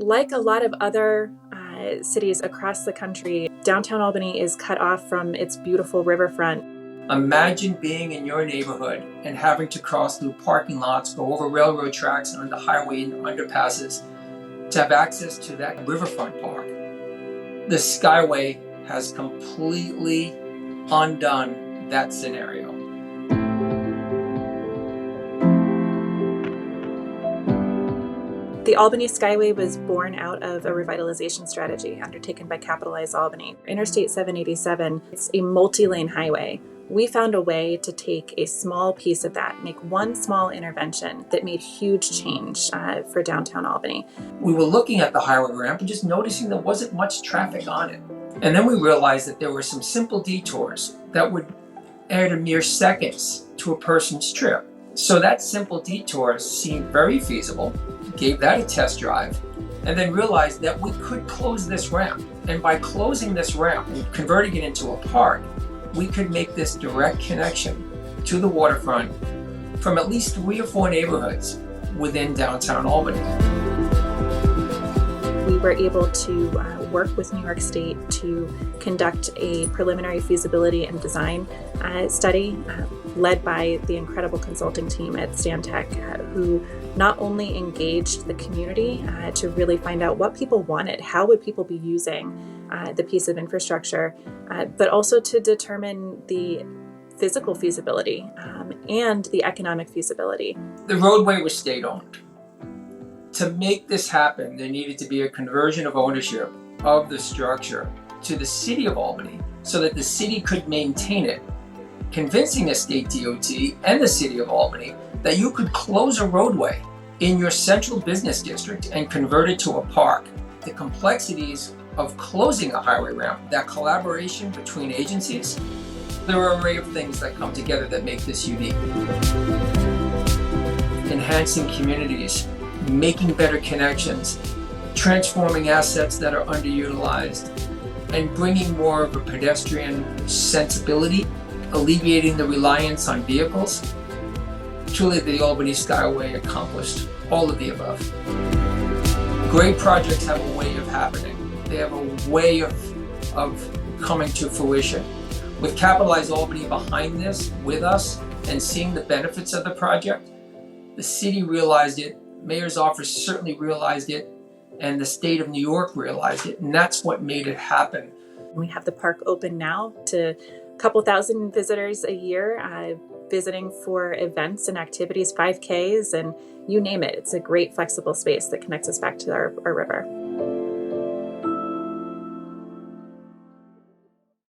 Like a lot of other cities across the country, downtown Albany is cut off from its beautiful riverfront. Imagine being in your neighborhood and having to cross through parking lots, go over railroad tracks and under highway and underpasses to have access to that riverfront park. The Skyway has completely undone that scenario. The Albany Skyway was born out of a revitalization strategy undertaken by Capitalize Albany. Interstate 787, it's a multi-lane highway. We found a way to take a small piece of that, make one small intervention that made huge change for downtown Albany. We were looking at the highway ramp and just noticing there wasn't much traffic on it. And then we realized that there were some simple detours that would add a mere seconds to a person's trip. So that simple detour seemed very feasible, gave that a test drive, and then realized that we could close this ramp. And by closing this ramp and converting it into a park, we could make this direct connection to the waterfront from at least 3 or 4 neighborhoods within downtown Albany. We were able to work with New York State to conduct a preliminary feasibility and design study led by the incredible consulting team at Stantec, who not only engaged the community to really find out what people wanted, how would people be using the piece of infrastructure, but also to determine the physical feasibility and the economic feasibility. The roadway was state-owned. To make this happen, there needed to be a conversion of ownership of the structure to the city of Albany so that the city could maintain it, convincing the state DOT and the city of Albany that you could close a roadway in your central business district and convert it to a park. The complexities of closing a highway ramp, that collaboration between agencies, there are an array of things that come together that make this unique. Enhancing communities, making better connections, transforming assets that are underutilized, and bringing more of a pedestrian sensibility, alleviating the reliance on vehicles. Truly, the Albany Skyway accomplished all of the above. Great projects have a way of happening. They have a way of coming to fruition. With Capitalize Albany behind this, with us, and seeing the benefits of the project, the city realized it, mayor's office certainly realized it, and the state of New York realized it, and that's what made it happen. We have the park open now to a couple thousand visitors a year, visiting for events and activities, 5Ks, and you name it. It's a great flexible space that connects us back to our river.